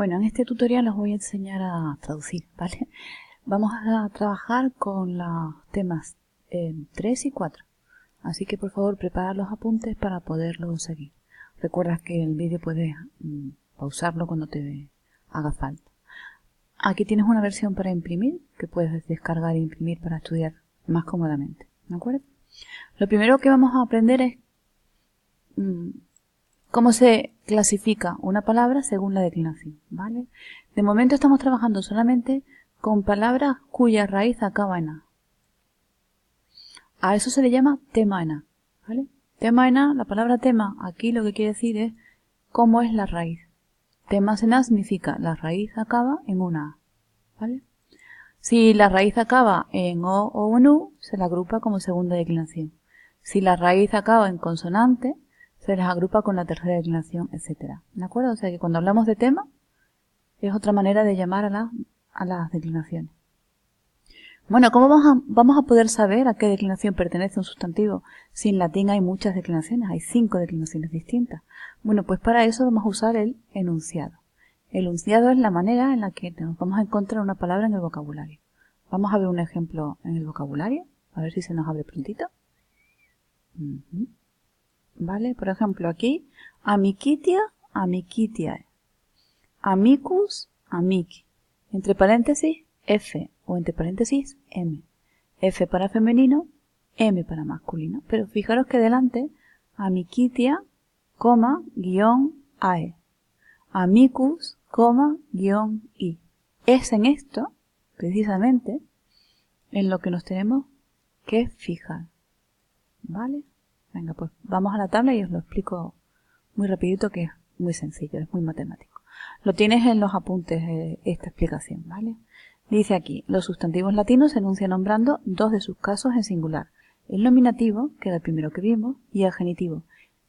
Bueno, en este tutorial os voy a enseñar a traducir, ¿vale? Vamos a trabajar con los temas 3 y 4. Así que por favor prepara los apuntes para poderlos seguir. Recuerda que el vídeo puedes pausarlo cuando te haga falta. Aquí tienes una versión para imprimir que puedes descargar e imprimir para estudiar más cómodamente, ¿de acuerdo? Lo primero que vamos a aprender es cómo se clasifica una palabra según la declinación, ¿vale? De momento estamos trabajando solamente con palabras cuya raíz acaba en A. A eso se le llama tema en A, ¿vale? Tema en A, la palabra tema aquí lo que quiere decir es cómo es la raíz. Temas en A significa la raíz acaba en una A, ¿vale? Si la raíz acaba en O o en U, se la agrupa como segunda declinación. Si la raíz acaba en consonante, se las agrupa con la tercera declinación, etc. ¿De acuerdo? O sea que cuando hablamos de tema, es otra manera de llamar a las declinaciones. Bueno, ¿cómo vamos a poder saber a qué declinación pertenece un sustantivo? Si en latín hay muchas declinaciones, hay 5 declinaciones distintas. Bueno, pues para eso vamos a usar el enunciado. El enunciado es la manera en la que nos vamos a encontrar una palabra en el vocabulario. Vamos a ver un ejemplo en el vocabulario, a ver si se nos abre prontito. ¿Vale? Por ejemplo, aquí, amicitia, amicitiae. Amicus, amici. Entre paréntesis, F, o entre paréntesis, M. F para femenino, M para masculino. Pero fijaros que delante, amicitia, coma, guión, ae. Amicus, coma, guión, i. Es en esto, precisamente, en lo que nos tenemos que fijar. ¿Vale? Venga, pues vamos a la tabla y os lo explico muy rapidito, que es muy sencillo, es muy matemático. Lo tienes en los apuntes esta explicación, ¿vale? Dice aquí, los sustantivos latinos se enuncian nombrando dos de sus casos en singular. El nominativo, que era el primero que vimos, y el genitivo,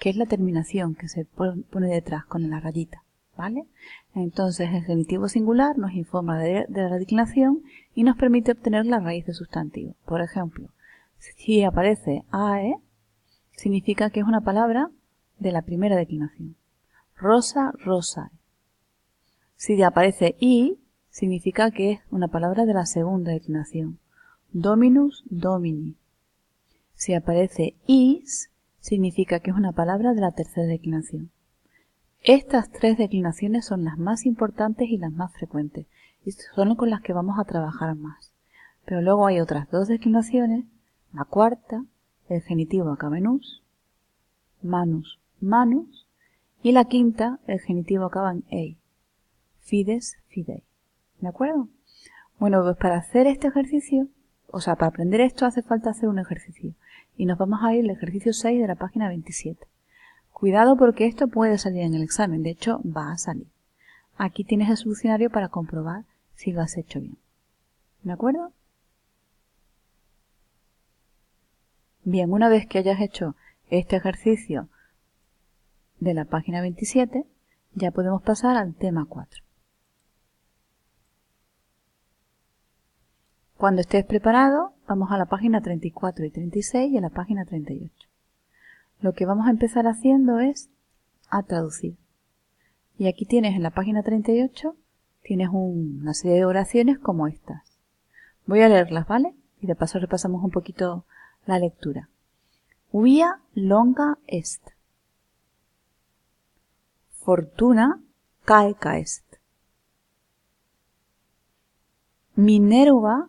que es la terminación que se pone detrás con la rayita, ¿vale? Entonces el genitivo singular nos informa de la declinación y nos permite obtener la raíz del sustantivo. Por ejemplo, si aparece ae, significa que es una palabra de la primera declinación. Rosa, rosae. Si aparece i, significa que es una palabra de la segunda declinación. Dominus, domini. Si aparece is, significa que es una palabra de la tercera declinación. Estas 3 declinaciones son las más importantes y las más frecuentes, y son con las que vamos a trabajar más. Pero luego hay otras 2 declinaciones, la cuarta, el genitivo acaba en us, manus, manus, y la quinta, el genitivo acaba en ei, fides, fidei. ¿De acuerdo? Bueno, pues para hacer este ejercicio, o sea, para aprender esto hace falta hacer un ejercicio. Y nos vamos a ir al ejercicio 6 de la página 27. Cuidado porque esto puede salir en el examen, de hecho va a salir. Aquí tienes el solucionario para comprobar si lo has hecho bien. ¿De acuerdo? Bien, una vez que hayas hecho este ejercicio de la página 27, ya podemos pasar al tema 4. Cuando estés preparado, vamos a la página 34 y 36 y a la página 38. Lo que vamos a empezar haciendo es a traducir. Y aquí tienes en la página 38, tienes una serie de oraciones como estas. Voy a leerlas, ¿vale? Y de paso repasamos un poquito la lectura. Via longa est. Fortuna caeca est. Minerva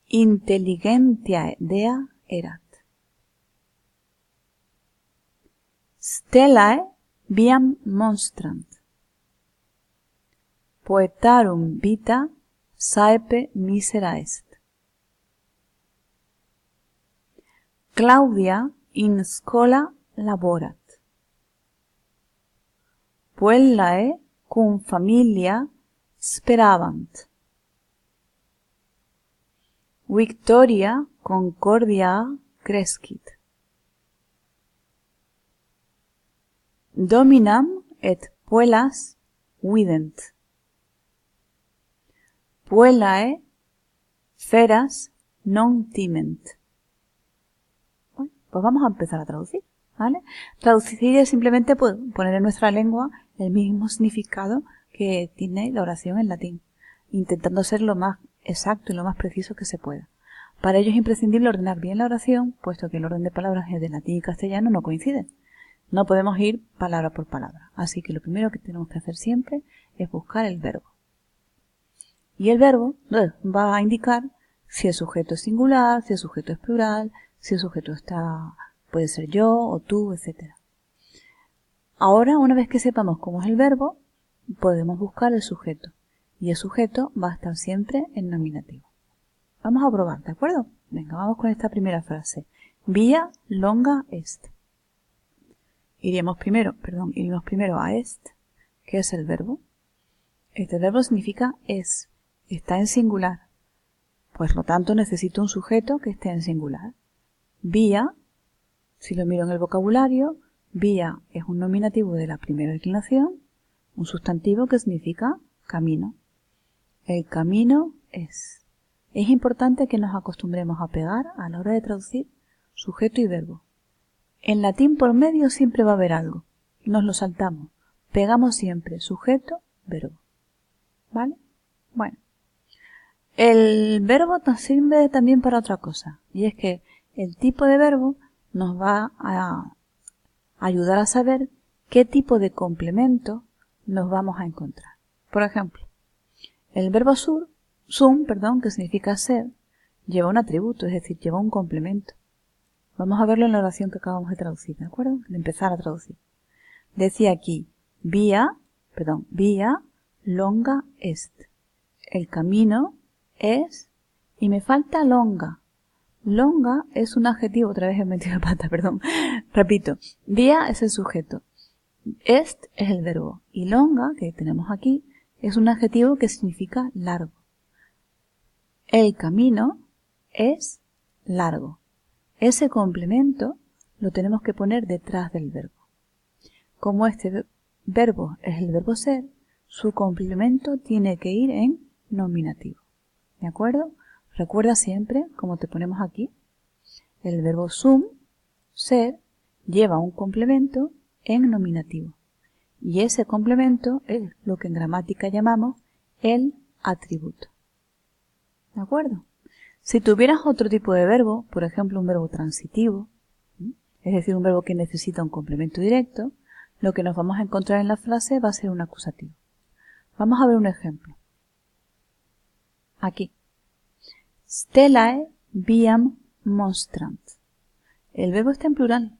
intelligentiae dea erat. Stellae viam monstrant. Poetarum vita saepe misera est. Claudia in schola laborat. Puellae cum familia speravant. Victoria concordia crescit. Dominam et puellas vident. Puellae feras non timent. Bueno, pues vamos a empezar a traducir, ¿vale? Traducir es simplemente poner en nuestra lengua el mismo significado que tiene la oración en latín, intentando ser lo más exacto y lo más preciso que se pueda. Para ello es imprescindible ordenar bien la oración, puesto que el orden de palabras de latín y castellano no coinciden. No podemos ir palabra por palabra, así que lo primero que tenemos que hacer siempre es buscar el verbo. Y el verbo va a indicar si el sujeto es singular, si el sujeto es plural, si el sujeto puede ser yo o tú, etc. Ahora, una vez que sepamos cómo es el verbo, podemos buscar el sujeto. Y el sujeto va a estar siempre en nominativo. Vamos a probar, ¿de acuerdo? Venga, vamos con esta primera frase. Via longa est. Iríamos primero a est, que es el verbo. Este verbo significa es, está en singular. Pues lo tanto necesito un sujeto que esté en singular. Via, si lo miro en el vocabulario, via es un nominativo de la primera declinación, un sustantivo que significa camino. El camino es. Es importante que nos acostumbremos a pegar a la hora de traducir sujeto y verbo. En latín por medio siempre va a haber algo. Nos lo saltamos. Pegamos siempre sujeto, verbo. ¿Vale? Bueno. El verbo nos sirve también para otra cosa. Y es que el tipo de verbo nos va a ayudar a saber qué tipo de complemento nos vamos a encontrar. Por ejemplo, el verbo sum, que significa ser, lleva un atributo, es decir, lleva un complemento. Vamos a verlo en la oración que acabamos de traducir, ¿de acuerdo? De empezar a traducir. Decía aquí, via longa est. El camino es, y me falta longa. Longa es un adjetivo, otra vez he metido la pata, perdón. Repito, via es el sujeto, est es el verbo, y longa, que tenemos aquí, es un adjetivo que significa largo. El camino es largo. Ese complemento lo tenemos que poner detrás del verbo. Como este verbo es el verbo ser, su complemento tiene que ir en nominativo. ¿De acuerdo? Recuerda siempre, como te ponemos aquí, el verbo sum, ser, lleva un complemento en nominativo. Y ese complemento es lo que en gramática llamamos el atributo. ¿De acuerdo? Si tuvieras otro tipo de verbo, por ejemplo un verbo transitivo, es decir, un verbo que necesita un complemento directo, lo que nos vamos a encontrar en la frase va a ser un acusativo. Vamos a ver un ejemplo. Aquí. Stellae viam monstrant. El verbo está en plural.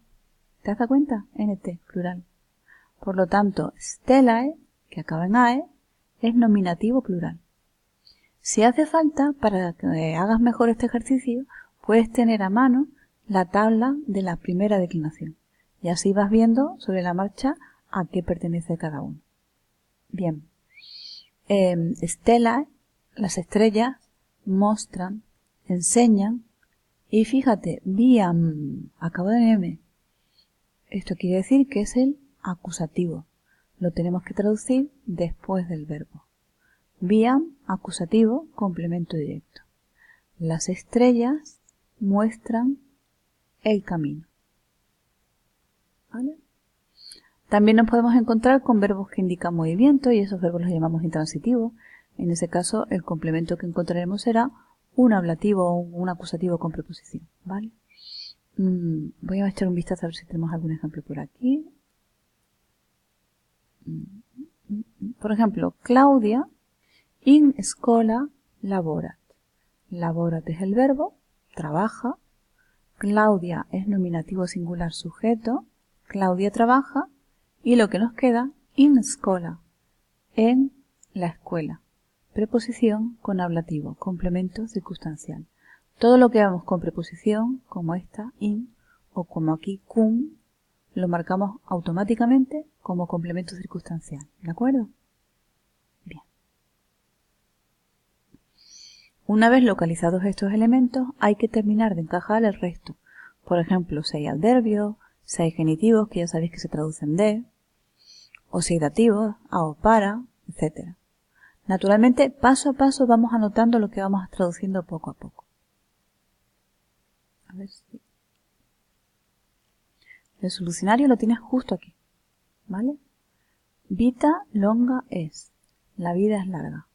¿Te has dado cuenta? NT, plural. Por lo tanto, stellae, que acaba en ae, es nominativo plural. Si hace falta, para que hagas mejor este ejercicio, puedes tener a mano la tabla de la primera declinación. Y así vas viendo sobre la marcha a qué pertenece cada uno. Bien. Stellae, las estrellas, mostran, enseñan, y fíjate, viam, acaba en M. Esto quiere decir que es el acusativo. Lo tenemos que traducir después del verbo. Viam, acusativo, complemento directo. Las estrellas muestran el camino. ¿Vale? También nos podemos encontrar con verbos que indican movimiento y esos verbos los llamamos intransitivos. En ese caso, el complemento que encontraremos será un ablativo o un acusativo con preposición. ¿Vale? Voy a echar un vistazo a ver si tenemos algún ejemplo por aquí. Por ejemplo, Claudia in schola laborat. Laborat es el verbo, trabaja. Claudia es nominativo singular sujeto. Claudia trabaja. Y lo que nos queda, in schola, en la escuela. Preposición con ablativo, complemento circunstancial. Todo lo que hagamos con preposición, como esta, in, o como aquí, cum, lo marcamos automáticamente como complemento circunstancial. ¿De acuerdo? Bien. Una vez localizados estos elementos, hay que terminar de encajar el resto. Por ejemplo, si hay adverbios, si hay genitivos, que ya sabéis que se traducen de, o si hay dativos, a o para, etc. Naturalmente, paso a paso vamos anotando lo que vamos traduciendo poco a poco. A ver si... El solucionario lo tienes justo aquí, ¿vale? Vita longa est. La vida es larga.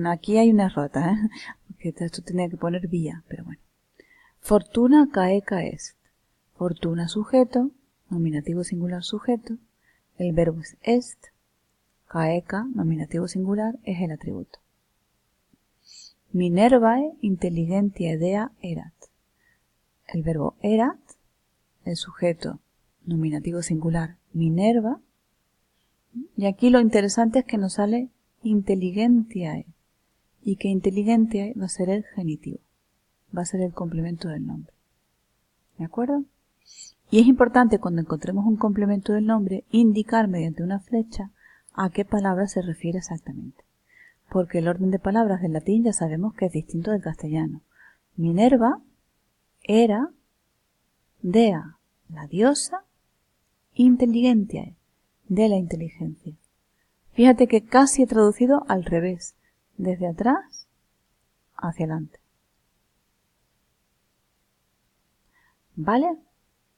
Aquí hay una errata, porque esto tenía que poner vía, pero bueno. Fortuna caeca est. Fortuna sujeto, nominativo singular sujeto, el verbo es est, caeca, nominativo singular, es el atributo. Minervae intelligentia idea erat. El verbo erat, el sujeto, nominativo singular, Minerva, y aquí lo interesante es que nos sale intelligentiae, y que intelligentiae va a ser el genitivo, va a ser el complemento del nombre. ¿De acuerdo? Y es importante cuando encontremos un complemento del nombre indicar mediante una flecha a qué palabra se refiere exactamente. Porque el orden de palabras del latín ya sabemos que es distinto del castellano. Minerva era dea, la diosa, intelligentiae, de la inteligencia. Fíjate que casi he traducido al revés, desde atrás hacia adelante. ¿Vale?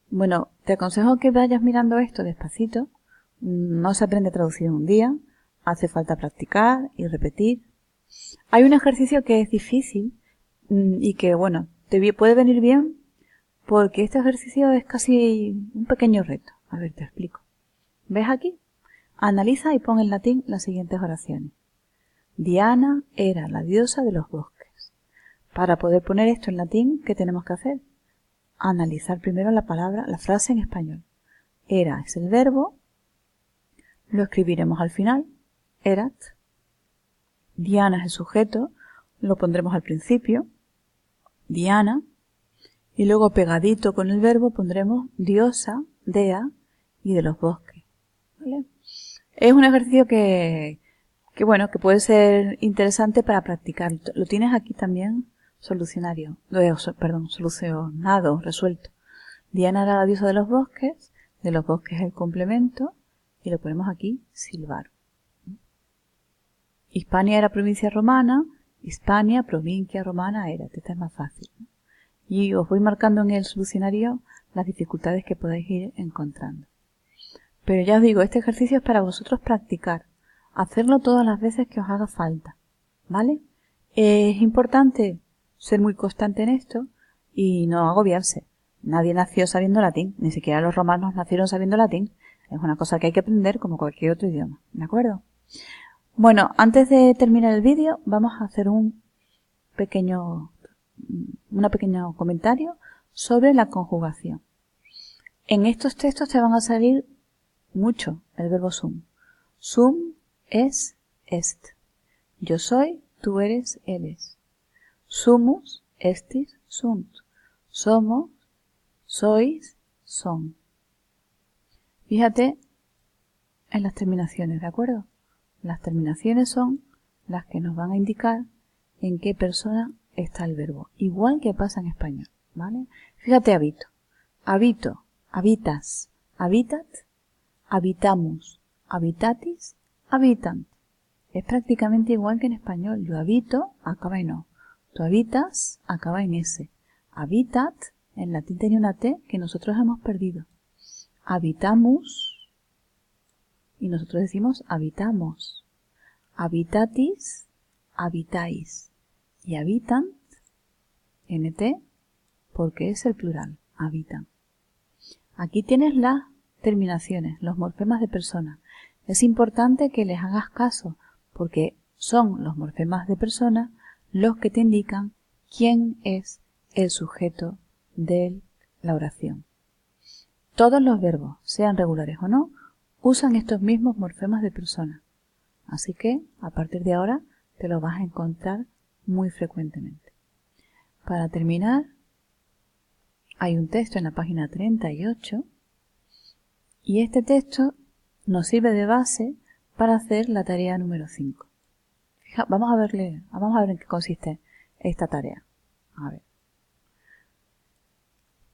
Bueno, te aconsejo que vayas mirando esto despacito. No se aprende a traducir en un día, hace falta practicar y repetir. Hay un ejercicio que es difícil y que, bueno, te puede venir bien porque este ejercicio es casi un pequeño reto. A ver, te explico. ¿Ves aquí? Analiza y pon en latín las siguientes oraciones. Diana era la diosa de los bosques. Para poder poner esto en latín, ¿qué tenemos que hacer? Analizar primero la frase en español. Era es el verbo, lo escribiremos al final, erat. Diana es el sujeto, lo pondremos al principio, Diana, y luego pegadito con el verbo pondremos diosa, dea, y de los bosques. ¿Vale? Es un ejercicio que puede ser interesante para practicar. Lo tienes aquí también solucionado, resuelto. Diana era la diosa de los bosques el complemento, y lo ponemos aquí, silvar. Hispania era provincia romana, Hispania, provincia romana era. Esta es más fácil. Y os voy marcando en el solucionario las dificultades que podáis ir encontrando. Pero ya os digo, este ejercicio es para vosotros practicar. Hacerlo todas las veces que os haga falta. ¿Vale? Es importante ser muy constante en esto y no agobiarse. Nadie nació sabiendo latín, ni siquiera los romanos nacieron sabiendo latín. Es una cosa que hay que aprender como cualquier otro idioma. ¿De acuerdo? Bueno, antes de terminar el vídeo, vamos a hacer un pequeño comentario sobre la conjugación. En estos textos te van a salir mucho el verbo sum. Sum es est. Yo soy, tú eres, él es. Sumus, estis, sunt. Somos, sois, son. Fíjate en las terminaciones, ¿de acuerdo? Las terminaciones son las que nos van a indicar en qué persona está el verbo, igual que pasa en español, ¿vale? Fíjate habito. Habito, habitas, habitat, habitamos, habitatis, habitant. Es prácticamente igual que en español. Yo habito, acaba en O. Tú habitas, acaba en S. Habitat, en latín tenía una T que nosotros hemos perdido. Habitamos, y nosotros decimos habitamos. Habitatis, habitáis. Y habitant, NT, porque es el plural, habitan. Aquí tienes las terminaciones, los morfemas de persona. Es importante que les hagas caso, porque son los morfemas de persona los que te indican quién es el sujeto de la oración. Todos los verbos, sean regulares o no, usan estos mismos morfemas de persona. Así que, a partir de ahora, te lo vas a encontrar muy frecuentemente. Para terminar, hay un texto en la página 38 y este texto nos sirve de base para hacer la tarea número 5. Vamos a ver en qué consiste esta tarea. A ver.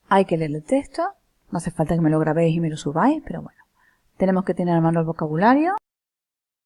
Hay que leer el texto, no hace falta que me lo grabéis y me lo subáis, pero bueno. Tenemos que tener a mano el vocabulario.